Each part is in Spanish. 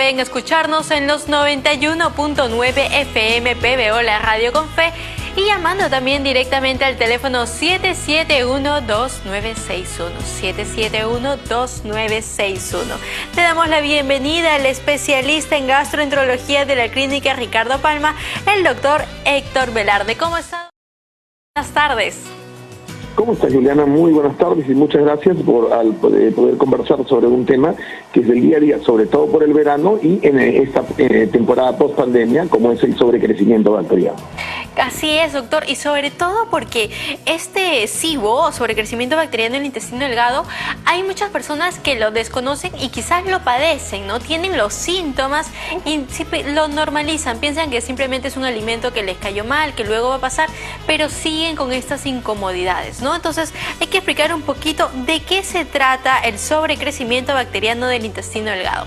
pueden escucharnos en los 91.9 FM PBO, la radio con fe, y llamando también directamente al teléfono 771-2961, 771-2961. Le damos la bienvenida al especialista en gastroenterología de la Clínica Ricardo Palma, el doctor Héctor Velarde. ¿Cómo está? Buenas tardes. ¿Cómo está, Juliana? Muy buenas tardes y muchas gracias por poder conversar sobre un tema que es del día a día, sobre todo por el verano y en esta temporada post-pandemia, como es el sobrecrecimiento bacteriano. Así es, doctor, y sobre todo porque este SIBO, sobrecrecimiento bacteriano en el intestino delgado, hay muchas personas que lo desconocen y quizás lo padecen, ¿no? Tienen los síntomas y lo normalizan, piensan que simplemente es un alimento que les cayó mal, que luego va a pasar, pero siguen con estas incomodidades, ¿no? Entonces hay que explicar un poquito de qué se trata el sobrecrecimiento bacteriano del intestino delgado.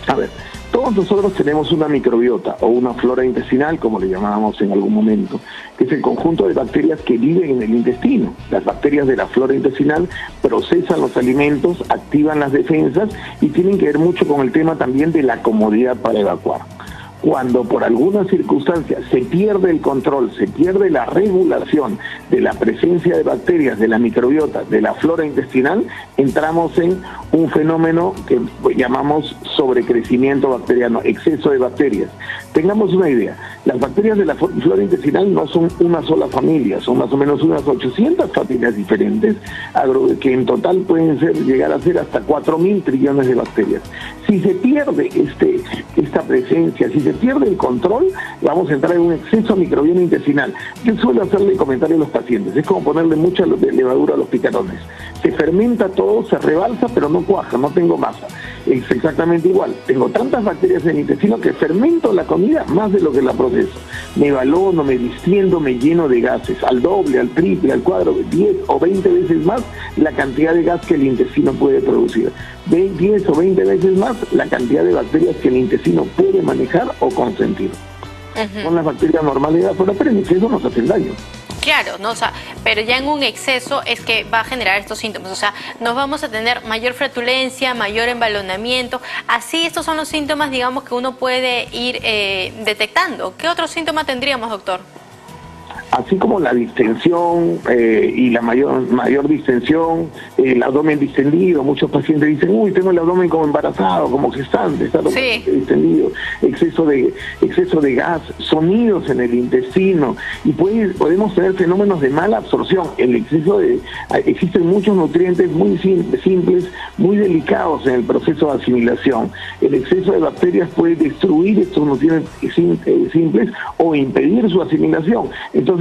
A ver, todos nosotros tenemos una microbiota o una flora intestinal, como le llamábamos en algún momento, que es el conjunto de bacterias que viven en el intestino. Las bacterias de la flora intestinal procesan los alimentos, activan las defensas y tienen que ver mucho con el tema también de la comodidad para evacuar. Cuando por alguna circunstancia se pierde el control, se pierde la regulación de la presencia de bacterias, de la microbiota, de la flora intestinal, entramos en un fenómeno que llamamos sobrecrecimiento bacteriano, exceso de bacterias. Tengamos una idea, las bacterias de la flora intestinal no son una sola familia, son más o menos unas 800 familias diferentes, que en total pueden llegar a ser hasta 4.000 trillones de bacterias. Si se pierde esta presencia, si se pierde el control, vamos a entrar en un exceso microbiano intestinal. Yo suelo hacerle comentario a los pacientes, es como ponerle mucha levadura a los picarones. Se fermenta todo, se rebalsa, pero no cuaja, no tengo masa. Es exactamente igual. Tengo tantas bacterias en el intestino que fermento la comida más de lo que la proceso. Me balono, me distiendo, me lleno de gases, al doble, al triple, al cuadro, 10 o 20 veces más la cantidad de gas que el intestino puede producir. 10 o 20 veces más la cantidad de bacterias que el intestino puede manejar o consentir. Son las bacterias normales de la flora, pero en exceso nos hacen daño. Claro, ¿no? O sea, pero ya en un exceso es que va a generar estos síntomas. O sea, nos vamos a tener mayor flatulencia, mayor embalonamiento. Así, estos son los síntomas, digamos, que uno puede ir detectando. ¿Qué otros síntomas tendríamos, doctor? Así como la distensión y la mayor distensión, el abdomen distendido. Muchos pacientes dicen, uy, tengo el abdomen como embarazado, como gestante, está distendido, exceso de gas, sonidos en el intestino, y podemos tener fenómenos de mala absorción. Existen muchos nutrientes muy simples, muy delicados en el proceso de asimilación. El exceso de bacterias puede destruir estos nutrientes simples o impedir su asimilación. Entonces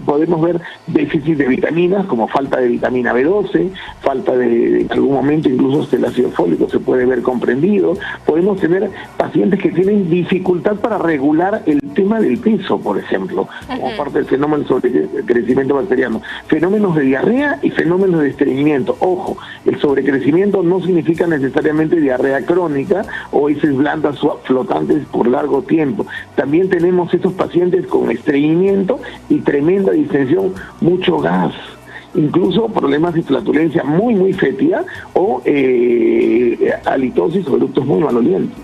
podemos ver déficit de vitaminas, como falta de vitamina B12, falta en algún momento incluso hasta el ácido fólico se puede ver comprendido. Podemos tener pacientes que tienen dificultad para regular el tema del peso, por ejemplo, como parte del fenómeno sobrecrecimiento bacteriano. Fenómenos de diarrea y fenómenos de estreñimiento. Ojo, el sobrecrecimiento no significa necesariamente diarrea crónica o heces blandas flotantes por largo tiempo. También tenemos estos pacientes con estreñimiento y tremenda distensión, mucho gas, incluso problemas de flatulencia muy fétida o halitosis o eructos muy malolientes.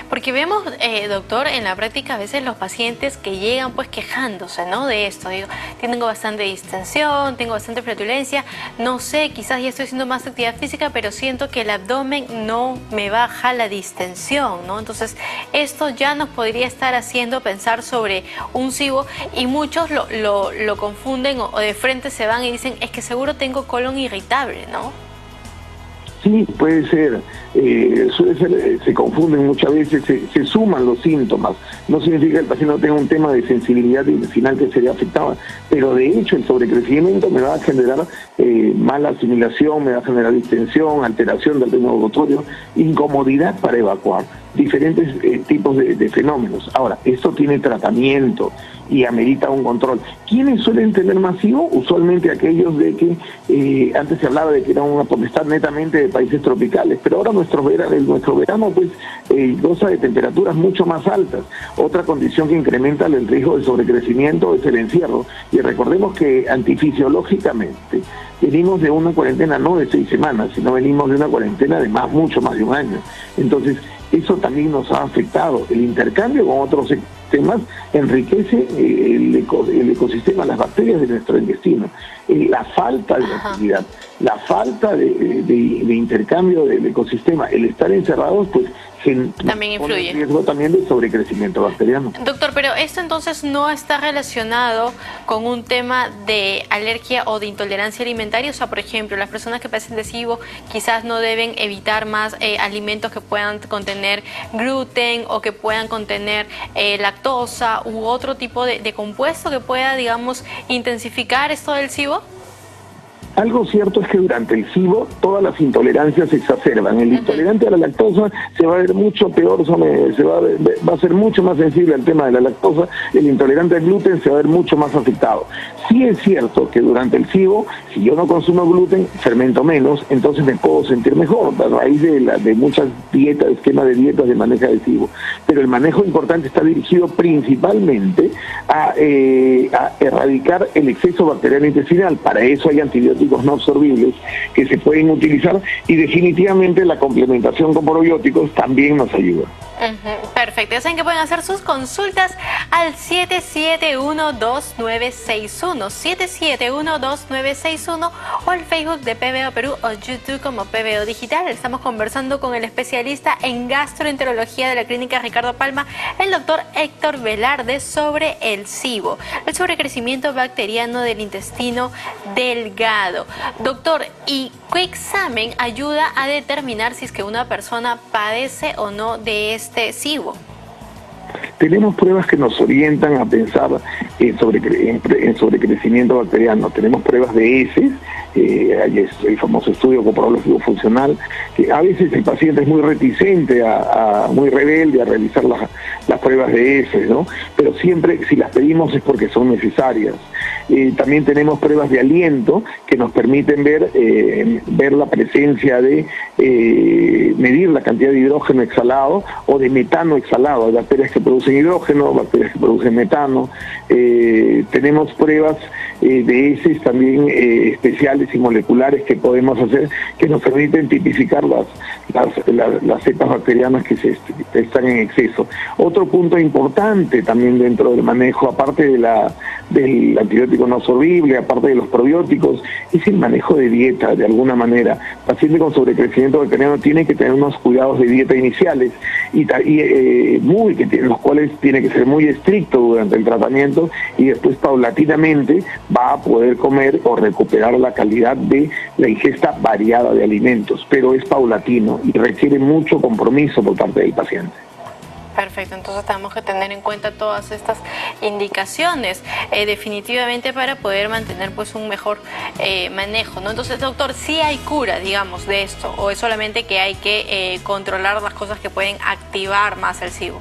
Porque vemos, doctor, en la práctica a veces los pacientes que llegan pues quejándose, ¿no? De esto, digo, tengo bastante distensión, tengo bastante flatulencia, no sé, quizás ya estoy haciendo más actividad física, pero siento que el abdomen no me baja la distensión, ¿no? Entonces, esto ya nos podría estar haciendo pensar sobre un SIBO y muchos lo confunden o de frente se van y dicen, es que seguro tengo colon irritable, ¿no? Sí, puede ser. Suele ser, se confunden muchas veces, se suman los síntomas. No significa que el paciente no tenga un tema de sensibilidad intestinal que sería afectada, pero de hecho el sobrecrecimiento me va a generar mala asimilación, me va a generar distensión, alteración del ritmo locotorio, incomodidad para evacuar, diferentes tipos de fenómenos. Ahora, esto tiene tratamiento y amerita un control. ¿Quiénes suelen tener más SIBO? Usualmente aquellos de que antes se hablaba de que era una potestad netamente de países tropicales, pero ahora nuestro verano pues goza de temperaturas mucho más altas. Otra condición que incrementa el riesgo de sobrecrecimiento es el encierro, y recordemos que antifisiológicamente venimos de una cuarentena no de 6 semanas, sino venimos de una cuarentena de mucho más de un año. Entonces, eso también nos ha afectado. El intercambio con otros sistemas enriquece el ecosistema, las bacterias de nuestro intestino. La falta de actividad, la falta de intercambio del ecosistema, el estar encerrados, pues también influye. Pone riesgo también de sobrecrecimiento bacteriano. Doctor, pero esto entonces no está relacionado con un tema de alergia o de intolerancia alimentaria. O sea, por ejemplo, las personas que padecen de SIBO quizás no deben evitar más alimentos que puedan contener gluten o que puedan contener lactosa u otro tipo de compuesto que pueda, digamos, intensificar esto del SIBO. Algo cierto es que durante el SIBO todas las intolerancias se exacerban. El intolerante a la lactosa se va a ver mucho peor, va a ser mucho más sensible al tema de la lactosa. El intolerante al gluten se va a ver mucho más afectado. Sí es cierto que durante el SIBO, si yo no consumo gluten, fermento menos, entonces me puedo sentir mejor a raíz de muchas dietas, esquemas de dietas de manejo de SIBO. Pero el manejo importante está dirigido principalmente a erradicar el exceso bacteriano intestinal. Para eso hay antibióticos no absorbibles que se pueden utilizar y definitivamente la complementación con probióticos también nos ayuda. Perfecto, ya saben que pueden hacer sus consultas al 771-2961, 771-2961 o al Facebook de PBO Perú o YouTube como PBO Digital. Estamos conversando con el especialista en gastroenterología de la Clínica Ricardo Palma, el doctor Héctor Velarde, sobre el SIBO, el sobrecrecimiento bacteriano del intestino delgado. Doctor, ¿y qué examen ayuda a determinar si es que una persona padece o no de este SIBO? Tenemos pruebas que nos orientan a pensar en sobrecrecimiento bacteriano. Tenemos pruebas de heces, hay el famoso estudio coprológico funcional, que a veces el paciente es muy reticente, muy rebelde a realizar las pruebas de heces, ¿no? Pero siempre, si las pedimos, es porque son necesarias. También tenemos pruebas de aliento que nos permiten ver la presencia de, medir la cantidad de hidrógeno exhalado o de metano exhalado. Hay bacterias que producen hidrógeno, bacterias que producen metano. Tenemos pruebas de heces también especiales y moleculares que podemos hacer, que nos permiten tipificar las cepas bacterianas que están en exceso. Otro punto importante también dentro del manejo, aparte del antibiótico no absorbible, aparte de los probióticos, es el manejo de dieta. De alguna manera, paciente con sobrecrecimiento bacteriano tiene que tener unos cuidados de dieta iniciales los cuales tiene que ser muy estricto durante el tratamiento, y después paulatinamente va a poder comer o recuperar la calidad de la ingesta variada de alimentos, pero es paulatino y requiere mucho compromiso por parte del paciente. Perfecto, entonces tenemos que tener en cuenta todas estas indicaciones definitivamente para poder mantener pues un mejor manejo, ¿no? Entonces, doctor, ¿sí hay cura, digamos, de esto, o es solamente que hay que controlar las cosas que pueden activar más el SIBO?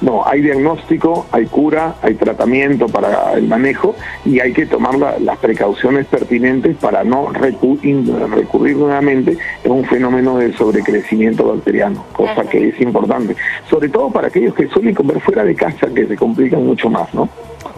No, hay diagnóstico, hay cura, hay tratamiento para el manejo y hay que tomar las precauciones pertinentes para no recurrir nuevamente a un fenómeno de sobrecrecimiento bacteriano, cosa que es importante, sobre todo para aquellos que suelen comer fuera de casa, que se complican mucho más, ¿no?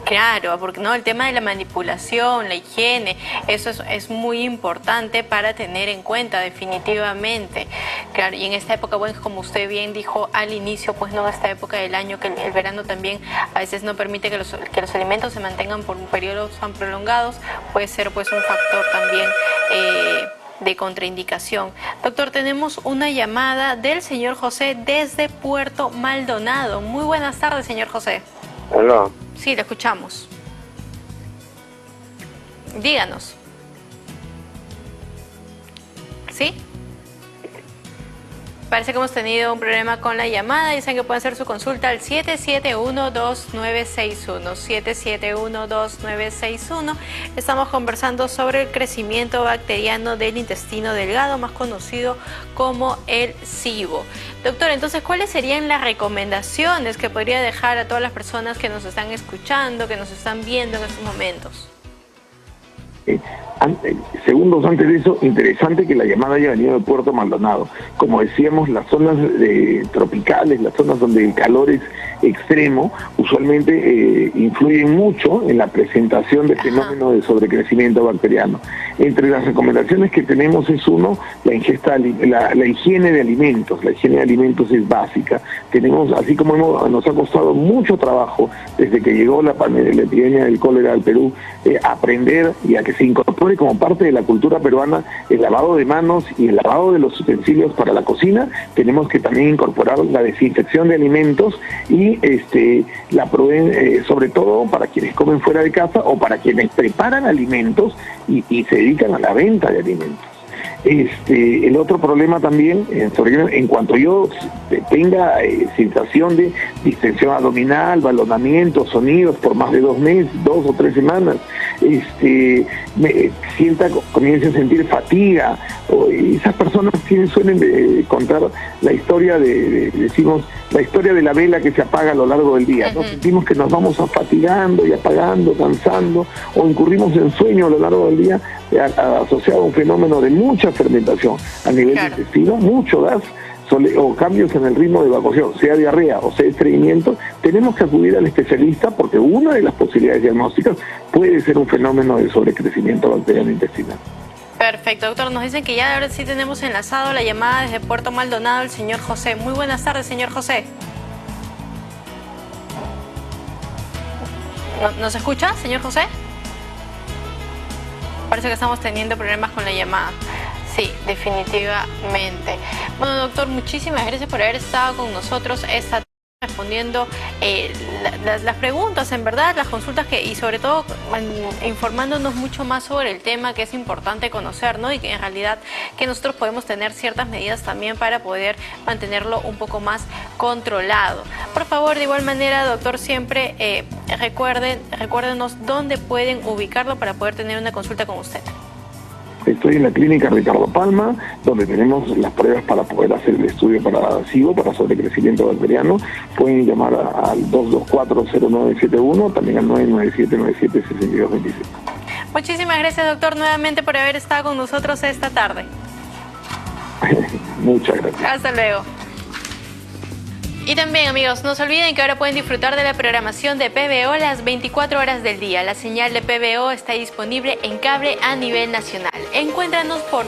Claro, porque no, el tema de la manipulación, la higiene, eso es muy importante para tener en cuenta definitivamente. Claro, y en esta época, bueno, como usted bien dijo al inicio, pues no, esta época del año, que el verano también a veces no permite que los alimentos se mantengan por un periodo tan prolongados, puede ser pues un factor también de contraindicación. Doctor, tenemos una llamada del señor José desde Puerto Maldonado. Muy buenas tardes, señor José. Hola. Sí, le escuchamos. Díganos. ¿Sí? Parece que hemos tenido un problema con la llamada. Dicen que pueden hacer su consulta al 771-2961. 771-2961. Estamos conversando sobre el crecimiento bacteriano del intestino delgado, más conocido como el SIBO. Doctor, entonces, ¿cuáles serían las recomendaciones que podría dejar a todas las personas que nos están escuchando, que nos están viendo en estos momentos? Segundos antes de eso, interesante que la llamada haya venido de Puerto Maldonado. Como decíamos, las zonas tropicales, las zonas donde el calor es extremo, usualmente influyen mucho en la presentación de fenómenos de sobrecrecimiento bacteriano. Entre las recomendaciones que tenemos es uno, la ingesta, la higiene de alimentos. La higiene de alimentos es básica. Tenemos, así como nos ha costado mucho trabajo desde que llegó la epidemia del cólera al Perú, aprender y a que se incorpore como parte de la cultura peruana el lavado de manos y el lavado de los utensilios para la cocina. Tenemos que también incorporar la desinfección de alimentos y sobre todo para quienes comen fuera de casa o para quienes preparan alimentos y se dedican a la venta de alimentos. El otro problema también, en cuanto yo tenga sensación de distensión abdominal, balonamiento, sonidos por más de 2 meses, 2 o 3 semanas, comience a sentir fatiga, esas personas suelen contar la historia decimos, la historia de la vela que se apaga a lo largo del día, ¿no? Sentimos que nos vamos fatigando y apagando, cansando, o incurrimos en sueño a lo largo del día, asociado a un fenómeno de mucha fermentación a nivel del intestino, mucho gas, o cambios en el ritmo de evacuación, sea diarrea o sea estreñimiento. Tenemos que acudir al especialista porque una de las posibilidades diagnósticas puede ser un fenómeno de sobrecrecimiento bacteriano intestinal. Perfecto, doctor. Nos dicen que ya ahora sí tenemos enlazado la llamada desde Puerto Maldonado el señor José. Muy buenas tardes, señor José. ¿Nos escucha, señor José? Parece que estamos teniendo problemas con la llamada. Sí, definitivamente. Bueno, doctor, muchísimas gracias por haber estado con nosotros esta tarde respondiendo las preguntas, en verdad, las consultas y sobre todo informándonos mucho más sobre el tema que es importante conocer, ¿no? Y que en realidad que nosotros podemos tener ciertas medidas también para poder mantenerlo un poco más controlado. Por favor, de igual manera, doctor, siempre recuérdenos dónde pueden ubicarlo para poder tener una consulta con usted. Estoy en la clínica Ricardo Palma, donde tenemos las pruebas para poder hacer el estudio para SIBO, para sobrecrecimiento bacteriano. Pueden llamar al 224-0971, también al 997-97-6225. Muchísimas gracias, doctor, nuevamente por haber estado con nosotros esta tarde. Muchas gracias. Hasta luego. Y también, amigos, no se olviden que ahora pueden disfrutar de la programación de PBO las 24 horas del día. La señal de PBO está disponible en cable a nivel nacional. Encuéntranos por